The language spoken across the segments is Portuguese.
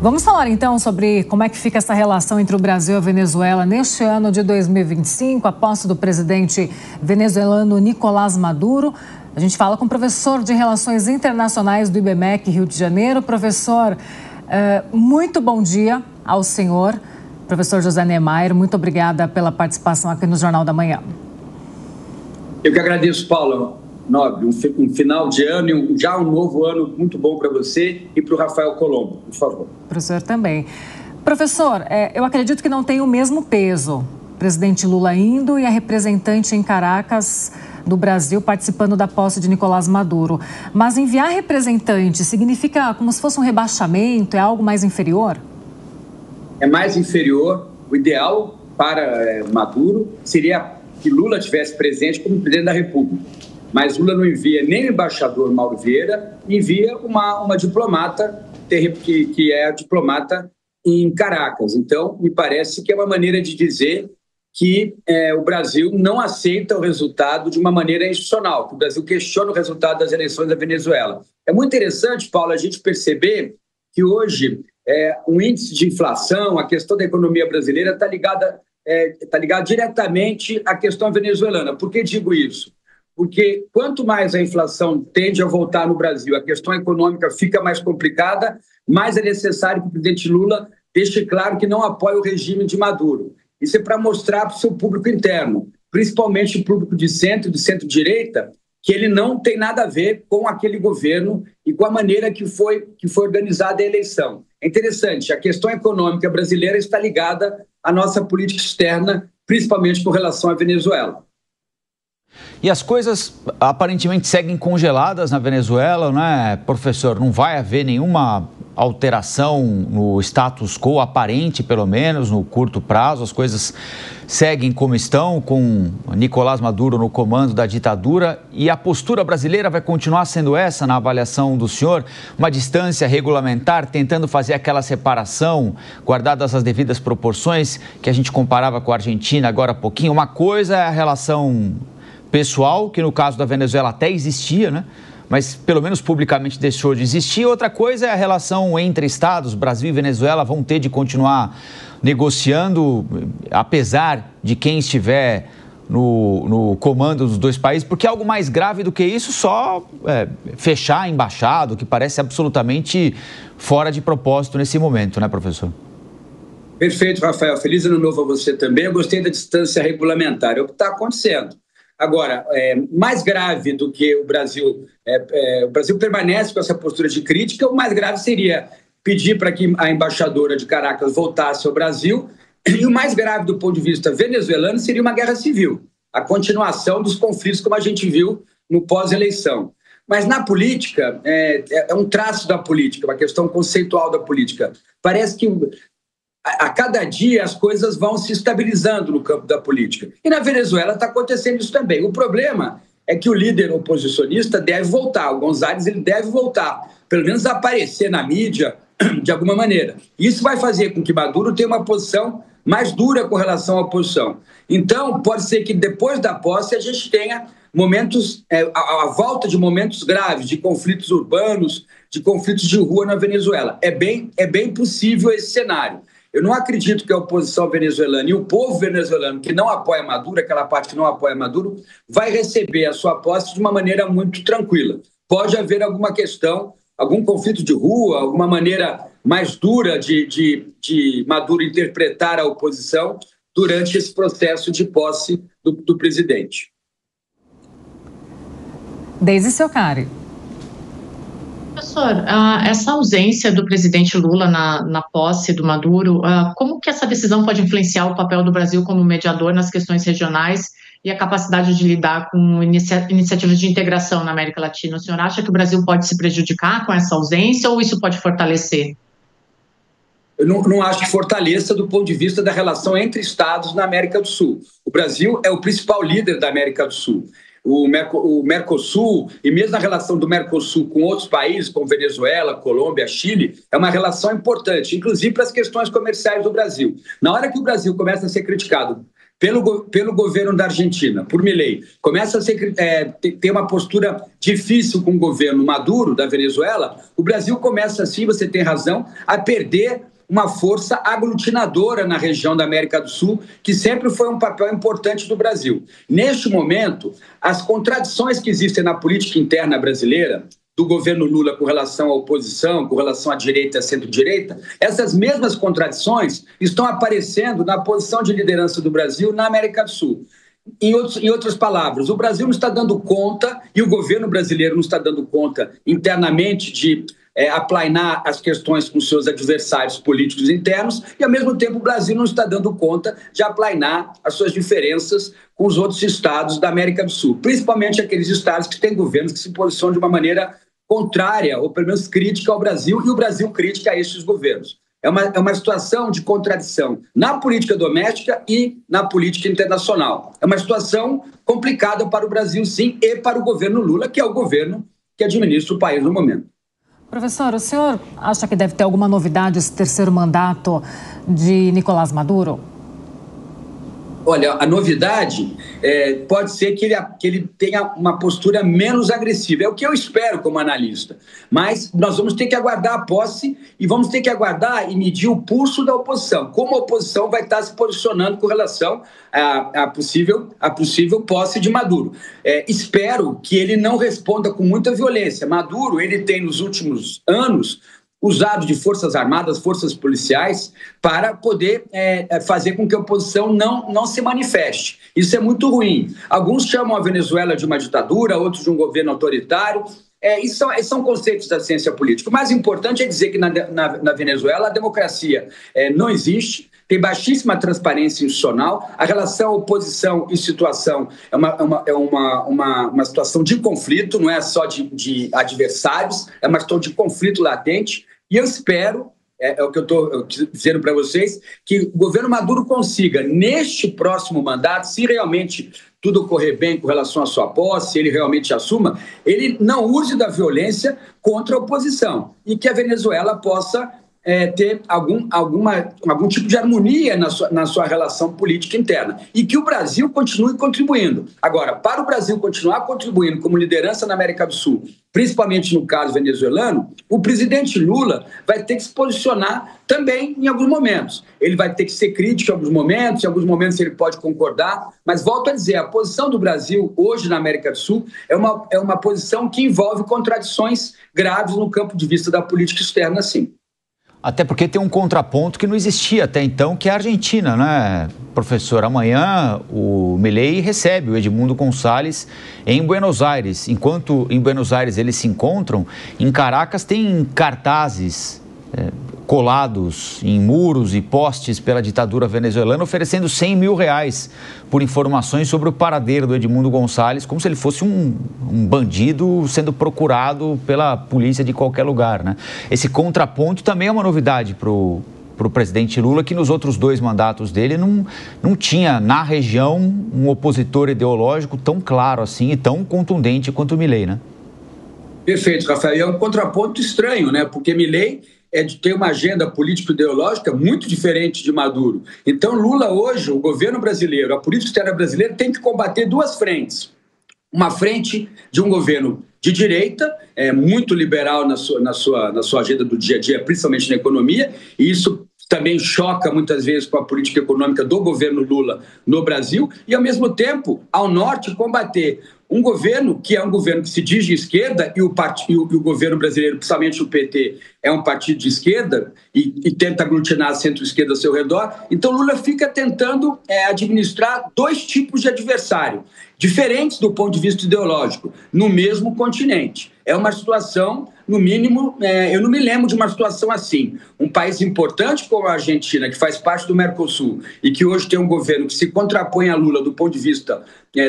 Vamos falar então sobre como é que fica essa relação entre o Brasil e a Venezuela neste ano de 2025, a posse do presidente venezuelano Nicolás Maduro. A gente fala com o professor de Relações Internacionais do IBMEC, Rio de Janeiro. Professor, muito bom dia ao senhor, professor José Niemeyer. Muito obrigada pela participação aqui no Jornal da Manhã. Eu que agradeço, Paula Nobre. Um final de ano e já um novo ano muito bom para você e para o Rafael Colombo, por favor. Professor também. Professor, eu acredito que não tem o mesmo peso. O presidente Lula indo e a representante em Caracas do Brasil participando da posse de Nicolás Maduro. Mas enviar representante significa como se fosse um rebaixamento? É algo mais inferior? É mais inferior. O ideal para Maduro seria que Lula tivesse presente como presidente da República. Mas Lula não envia nem o embaixador Mauro Vieira, envia uma diplomata, que é a diplomata em Caracas. Então, me parece que é uma maneira de dizer que o Brasil não aceita o resultado de uma maneira institucional, que o Brasil questiona o resultado das eleições da Venezuela. É muito interessante, Paulo, a gente perceber que hoje o índice de inflação, a questão da economia brasileira está ligada diretamente à questão venezuelana. Por que digo isso? Porque quanto mais a inflação tende a voltar no Brasil, a questão econômica fica mais complicada, mais é necessário que o presidente Lula deixe claro que não apoia o regime de Maduro. Isso é para mostrar para o seu público interno, principalmente o público de centro-direita, que ele não tem nada a ver com aquele governo e com a maneira que foi organizada a eleição. É interessante, a questão econômica brasileira está ligada à nossa política externa, principalmente com relação à Venezuela. E as coisas aparentemente seguem congeladas na Venezuela, né, professor? Não vai haver nenhuma alteração no status quo aparente, pelo menos no curto prazo. As coisas seguem como estão, com Nicolás Maduro no comando da ditadura. E a postura brasileira vai continuar sendo essa, na avaliação do senhor? Uma distância regulamentar, tentando fazer aquela separação, guardadas as devidas proporções, que a gente comparava com a Argentina agora há pouquinho. Uma coisa é a relação pessoal, que no caso da Venezuela até existia, né? Mas pelo menos publicamente deixou de existir. Outra coisa é a relação entre estados. Brasil e Venezuela vão ter de continuar negociando, apesar de quem estiver no comando dos dois países, porque algo mais grave do que isso só fechar a embaixada, que parece absolutamente fora de propósito nesse momento, né, professor? Perfeito, Rafael. Feliz ano novo a você também. Eu gostei da distância regulamentar. É o que está acontecendo. Agora, mais grave do que o Brasil permanece com essa postura de crítica, o mais grave seria pedir para que a embaixadora de Caracas voltasse ao Brasil, e o mais grave do ponto de vista venezuelano seria uma guerra civil, a continuação dos conflitos como a gente viu no pós-eleição. Mas na política, é um traço da política, uma questão conceitual da política. Parece que a cada dia as coisas vão se estabilizando no campo da política. E na Venezuela está acontecendo isso também. O problema é que o líder oposicionista deve voltar, o González ele deve voltar, pelo menos aparecer na mídia de alguma maneira. Isso vai fazer com que Maduro tenha uma posição mais dura com relação à oposição. Então, pode ser que depois da posse a gente tenha momentos, a volta de momentos graves, de conflitos urbanos, de conflitos de rua na Venezuela. É bem possível esse cenário. Eu não acredito que a oposição venezuelana e o povo venezuelano que não apoia Maduro, aquela parte que não apoia Maduro, vai receber a sua posse de uma maneira muito tranquila. Pode haver alguma questão, algum conflito de rua, alguma maneira mais dura de Maduro interpretar a oposição durante esse processo de posse do presidente. Deise Socari. Professor, essa ausência do presidente Lula na posse do Maduro, como que essa decisão pode influenciar o papel do Brasil como mediador nas questões regionais e a capacidade de lidar com iniciativas de integração na América Latina? O senhor acha que o Brasil pode se prejudicar com essa ausência ou isso pode fortalecer? Eu não acho que fortaleça do ponto de vista da relação entre estados na América do Sul. O Brasil é o principal líder da América do Sul. O Mercosul, e mesmo a relação do Mercosul com outros países, como Venezuela, Colômbia, Chile, é uma relação importante, inclusive para as questões comerciais do Brasil. Na hora que o Brasil começa a ser criticado pelo governo da Argentina, por Milei, começa a ter uma postura difícil com o governo Maduro, da Venezuela, o Brasil começa, assim, você tem razão, a perder uma força aglutinadora na região da América do Sul, que sempre foi um papel importante do Brasil. Neste momento, as contradições que existem na política interna brasileira, do governo Lula com relação à oposição, com relação à direita e à centro-direita, essas mesmas contradições estão aparecendo na posição de liderança do Brasil na América do Sul. Em outras palavras, o Brasil não está dando conta, e o governo brasileiro não está dando conta internamente de aplainar as questões com seus adversários políticos internos, e, ao mesmo tempo, o Brasil não está dando conta de aplainar as suas diferenças com os outros estados da América do Sul, principalmente aqueles estados que têm governos que se posicionam de uma maneira contrária, ou pelo menos crítica ao Brasil, e o Brasil crítica a esses governos. É uma situação de contradição na política doméstica e na política internacional. É uma situação complicada para o Brasil, sim, e para o governo Lula, que é o governo que administra o país no momento. Professor, o senhor acha que deve ter alguma novidade esse terceiro mandato de Nicolás Maduro? Olha, a novidade pode ser que ele tenha uma postura menos agressiva. É o que eu espero como analista. Mas nós vamos ter que aguardar a posse e vamos ter que aguardar e medir o pulso da oposição. Como a oposição vai estar se posicionando com relação à possível posse de Maduro. Espero que ele não responda com muita violência. Maduro, ele tem nos últimos anos usado de forças armadas, forças policiais, para poder fazer com que a oposição não se manifeste. Isso é muito ruim. Alguns chamam a Venezuela de uma ditadura, outros de um governo autoritário. Isso são conceitos da ciência política. O mais importante é dizer que na Venezuela a democracia não existe, tem baixíssima transparência institucional, a relação oposição e situação é uma situação de conflito, não é só de adversários, é uma situação de conflito latente, e eu espero, é o que eu estou dizendo para vocês, que o governo Maduro consiga, neste próximo mandato, se realmente tudo ocorrer bem com relação à sua posse, se ele realmente assuma, ele não use da violência contra a oposição e que a Venezuela possa ter algum tipo de harmonia na sua relação política interna e que o Brasil continue contribuindo. Agora, para o Brasil continuar contribuindo como liderança na América do Sul, principalmente no caso venezuelano, o presidente Lula vai ter que se posicionar também em alguns momentos. Ele vai ter que ser crítico em alguns momentos ele pode concordar, mas volto a dizer, a posição do Brasil hoje na América do Sul é uma posição que envolve contradições graves no campo de vista da política externa, sim. Até porque tem um contraponto que não existia até então, que é a Argentina, né, professor? Amanhã o Milei recebe o Edmundo Gonçalves em Buenos Aires. Enquanto em Buenos Aires eles se encontram, em Caracas tem cartazes colados em muros e postes pela ditadura venezuelana, oferecendo R$100 mil por informações sobre o paradeiro do Edmundo Gonçalves, como se ele fosse um bandido sendo procurado pela polícia de qualquer lugar, né? Esse contraponto também é uma novidade para o presidente Lula, que nos outros 2 mandatos dele não tinha na região um opositor ideológico tão claro assim e tão contundente quanto o Milei, né? Perfeito, Rafael. E é um contraponto estranho, né? Porque Milei tem uma agenda político-ideológica muito diferente de Maduro. Então, Lula hoje, o governo brasileiro, a política externa brasileira tem que combater 2 frentes. Uma frente de um governo de direita, muito liberal na sua agenda do dia a dia, principalmente na economia, e isso também choca muitas vezes com a política econômica do governo Lula no Brasil, e ao mesmo tempo, ao norte, combater um governo que é um governo que se diz de esquerda e o governo brasileiro, principalmente o PT, é um partido de esquerda e tenta aglutinar a centro-esquerda ao seu redor. Então Lula fica tentando administrar 2 tipos de adversário, diferentes do ponto de vista ideológico, no mesmo continente. É uma situação, no mínimo, eu não me lembro de uma situação assim. Um país importante como a Argentina, que faz parte do Mercosul e que hoje tem um governo que se contrapõe a Lula do ponto de vista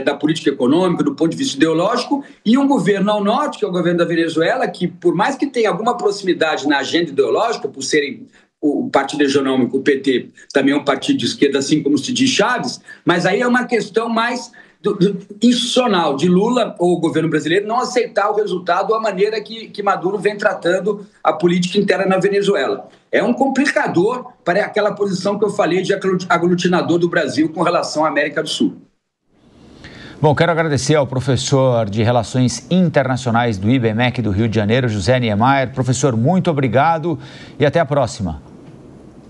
da política econômica, do ponto de vista ideológico, e um governo ao norte, que é o governo da Venezuela, que por mais que tenha alguma proximidade na agenda ideológica, por serem o partido hegemônico, o PT, também é um partido de esquerda, assim como se diz Chaves, mas aí é uma questão mais institucional de Lula ou o governo brasileiro não aceitar o resultado, a maneira que Maduro vem tratando a política interna na Venezuela. É um complicador para aquela posição que eu falei de aglutinador do Brasil com relação à América do Sul. Bom, quero agradecer ao professor de Relações Internacionais do IBMEC do Rio de Janeiro, José Niemeyer. Professor, muito obrigado e até a próxima.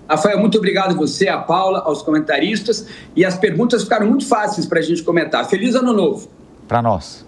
Rafael, muito obrigado a você, a Paula, aos comentaristas. E as perguntas ficaram muito fáceis para a gente comentar. Feliz Ano Novo. Para nós.